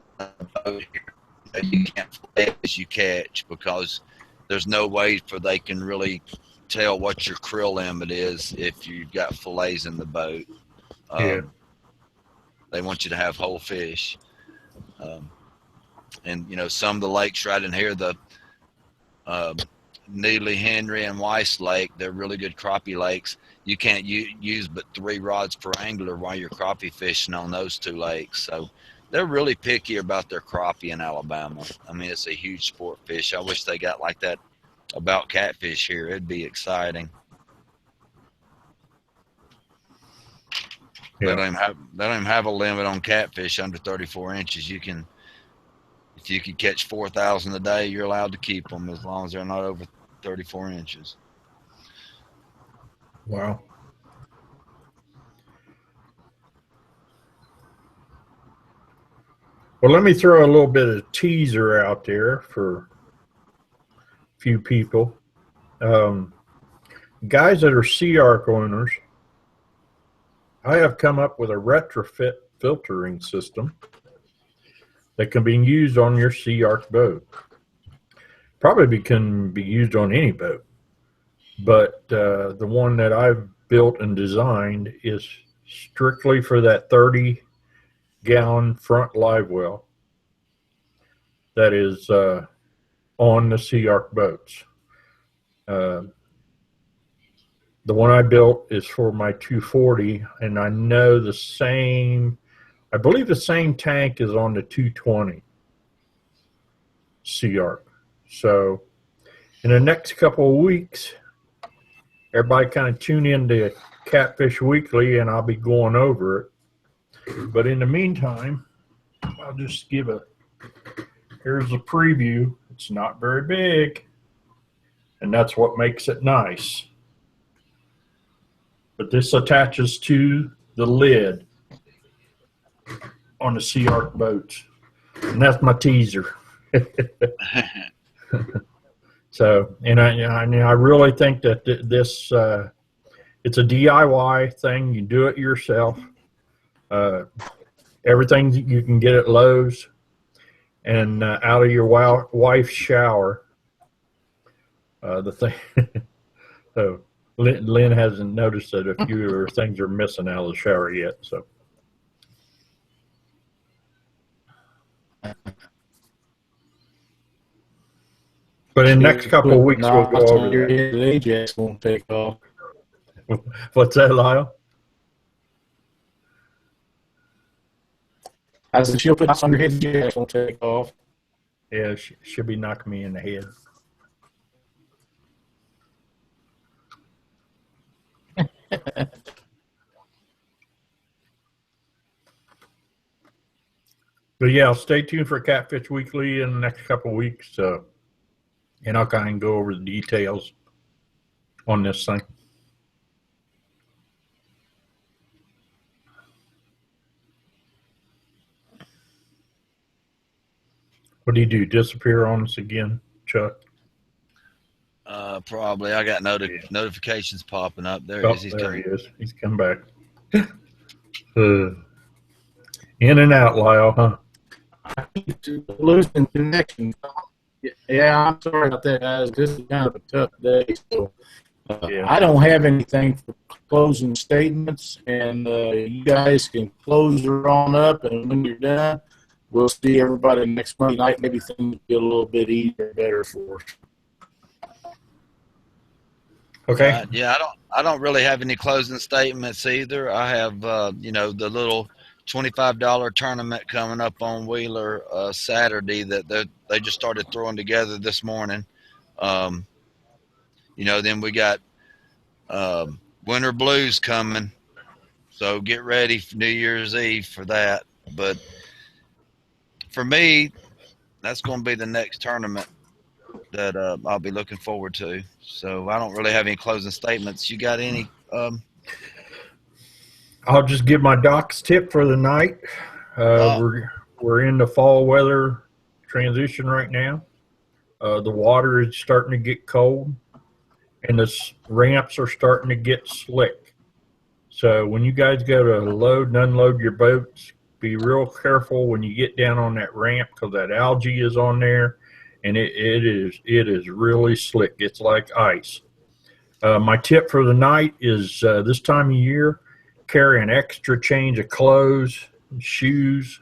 boat here. You can't fillet as you catch because there's no way they can really tell what your krill limit is if you've got fillets in the boat. They want you to have whole fish. And some of the lakes right in here, the Neely, Henry, and Weiss Lake, they're really good crappie lakes. You can't use but 3 rods per angler while you're crappie fishing on those 2 lakes. So they're really picky about their crappie in Alabama. It's a huge sport fish. I wish they got like that about catfish here. It'd be exciting. Yeah. They don't even have a limit on catfish under 34 inches. If you can catch 4,000 a day, you're allowed to keep them as long as they're not over 34 inches. Wow. Well, let me throw a little bit of teaser out there for a few people. Guys that are Sea Arc owners, I have come up with a retrofit filtering system that can be used on your Sea Arc boat. Probably can be used on any boat, but the one that I've built and designed is strictly for that 30-gallon front live well that is on the Sea Arc boats. The one I built is for my 240, and I know the same I believe the same tank is on the 220 Sea Arc. So in the next couple of weeks, everybody kind of tune into Catfish Weekly, and I'll be going over it. But in the meantime, I'll just give here's a preview. It's not very big, and that's what makes it nice. But this attaches to the lid on the Sea Arc boats, and that's my teaser. So, and I really think that this it's a DIY thing. You do it yourself. Everything you can get at Lowe's and out of your wife's shower. The thing. So Lynn hasn't noticed that a few things are missing out of the shower yet. So. But in the next couple of weeks, we'll go over that. The Ajax won't take off. What's that, Lyle? I said, she'll put us on your head, the Ajax won't take off. Yeah, she'll be knocking me in the head. But yeah, stay tuned for Catfish Weekly in the next couple of weeks. And I'll kind of go over the details on this thing. What do you do? Disappear on us again, Chuck? Probably. I got notifications popping up. There Oh, he is. He's there coming. he is. He's come back. In and out, Lyle, huh? Losing connection. Yeah, I'm sorry about that, guys. This is kind of a tough day. So Yeah. I don't have anything for closing statements, and you guys can close her on up, and when you're done, we'll see everybody next Monday night. Maybe things will get a little bit easier, better for us. Okay. Yeah, I don't really have any closing statements either. I have the little $25 tournament coming up on Wheeler Saturday that they just started throwing together this morning. Then we got Winter Blues coming, so get ready for New Year's Eve for that. But for me, that's going to be the next tournament that I'll be looking forward to. So I don't really have any closing statements. You got any? I'll just give my doc's tip for the night. We're in the fall weather transition right now. The water is starting to get cold, and the ramps are starting to get slick. So when you guys go to load and unload your boats, be real careful when you get down on that ramp, because that algae is on there, and it is really slick. It's like ice. My tip for the night is this time of year, carry an extra change of clothes, shoes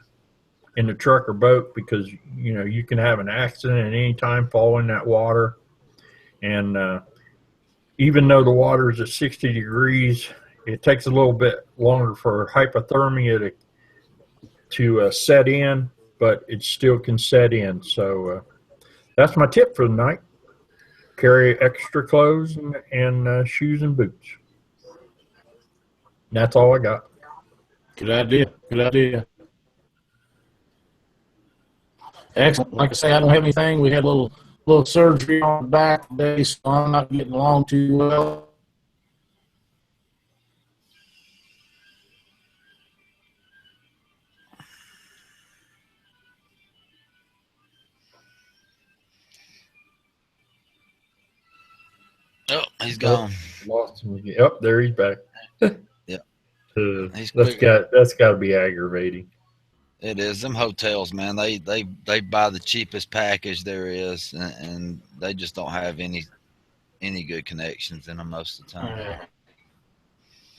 in the truck or boat, because you can have an accident at any time, fall in that water. And even though the water is at 60 degrees, it takes a little bit longer for hypothermia to set in, but it still can set in. So that's my tip for the night. Carry extra clothes and shoes and boots. And that's all I got. Good idea. Good idea. Excellent. Like I say, I don't have anything. We had a little surgery on the back today, so I'm not getting along too well. Oh, he's gone. Lost him again. Oh, there he's back. Yeah. That's got to be aggravating. It is. Them hotels, man, they buy the cheapest package there is, and they just don't have any good connections in them most of the time.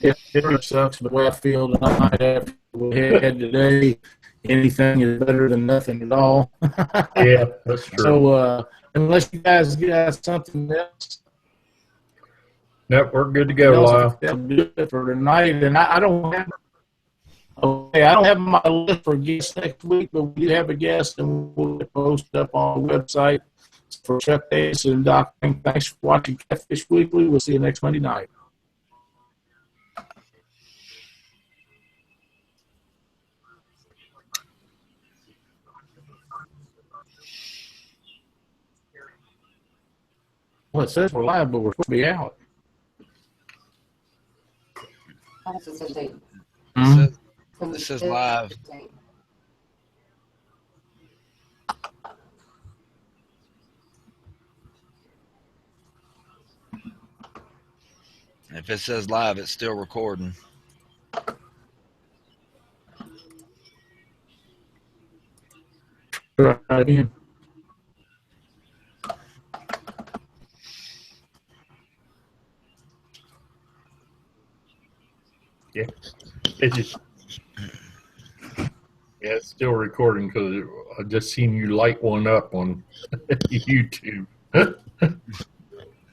It really sucks the way I feel tonight after we had today. Anything is better than nothing at all. Yeah, that's true. So unless you guys got something else. Nope, we're good to go, Lyle. That'll do it for tonight. And I don't Okay, I don't have my list for guests next week, but we do have a guest, and we'll post it up on the website. For Chuck Davis and Doc, thanks for watching Catfish Weekly. We'll see you next Monday night. Well, it says we're live, but we're supposed to be out. It says live. If it says live, it's still recording. Try again. Yeah, it's still recording because I just seen you light one up on YouTube.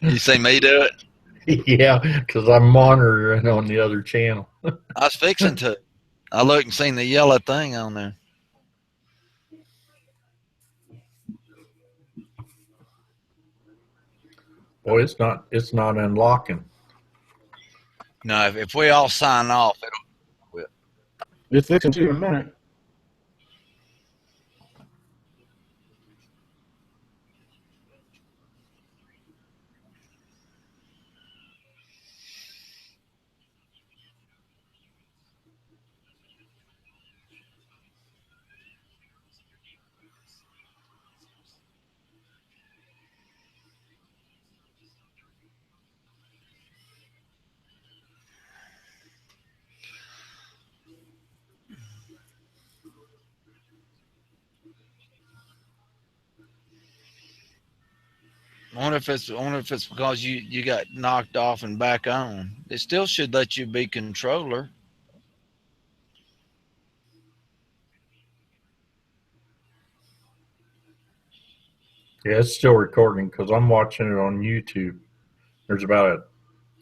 You say me do it? Yeah, because I'm monitoring on the other channel. I was fixing to. I looked and seen the yellow thing on there. Boy, it's not unlocking. No, if we all sign off, it'll quit. It's fixing to in a minute. I wonder if it's because you got knocked off and back on. It still should let you be controller. Yeah, it's still recording because I'm watching it on YouTube. There's about a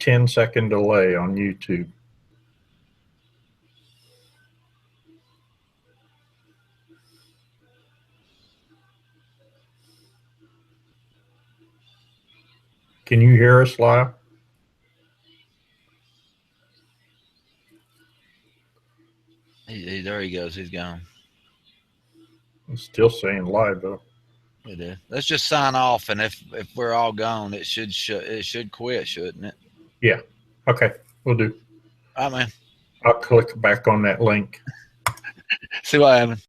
10-second delay on YouTube. Can you hear us live? There he goes. He's gone. It's still saying live though. It is. Let's just sign off, and if we're all gone, it should quit, shouldn't it? Yeah. Okay, we'll do. All right, man. I'll click back on that link. See what happens.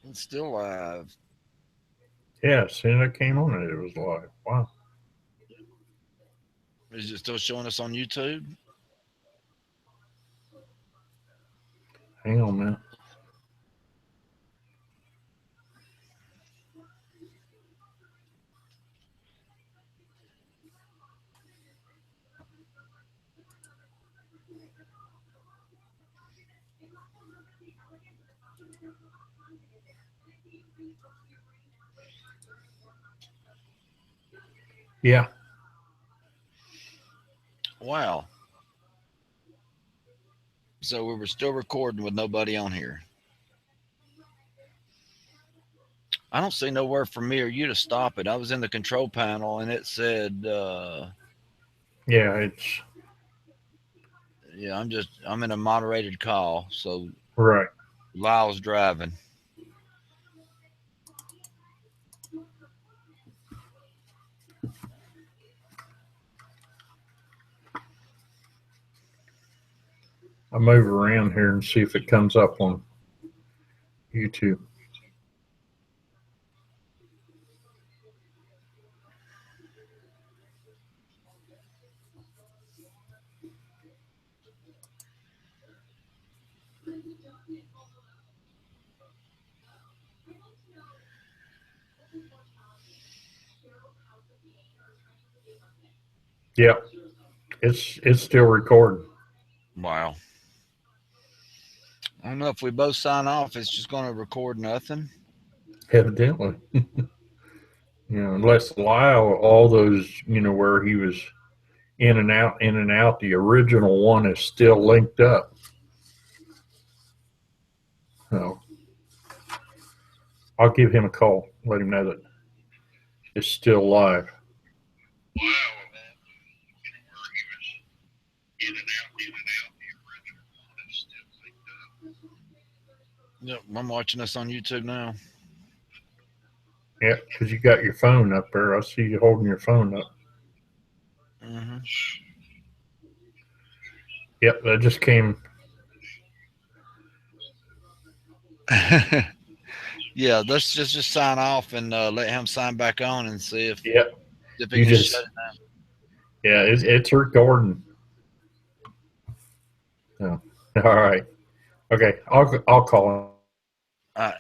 It's still live. Yeah, as soon as I came on it was live. Wow. Is it still showing us on YouTube? Hang on, man. Yeah. Wow. So we were still recording with nobody on here. I don't see nowhere for me or you to stop it. I was in the control panel and it said, Yeah, it's yeah, I'm in a moderated call. So right. Lyle's driving. I'll move around here and see if it comes up on YouTube. Yeah, it's still recording. Wow. I don't know if we both sign off. It's just going to record nothing. Evidently. Unless Lyle, all those, where he was in and out, the original one is still linked up. So I'll give him a call, let him know that it's still live. Yep, I'm watching us on YouTube now. Yeah, because you got your phone up there. I see you holding your phone up. Mm-hmm. Yep, that just came. Yeah, let's just sign off and let him sign back on and see if Yep, he you can just. shut it down. Yeah, it's recording. Oh, all right. Okay, I'll call him. All right.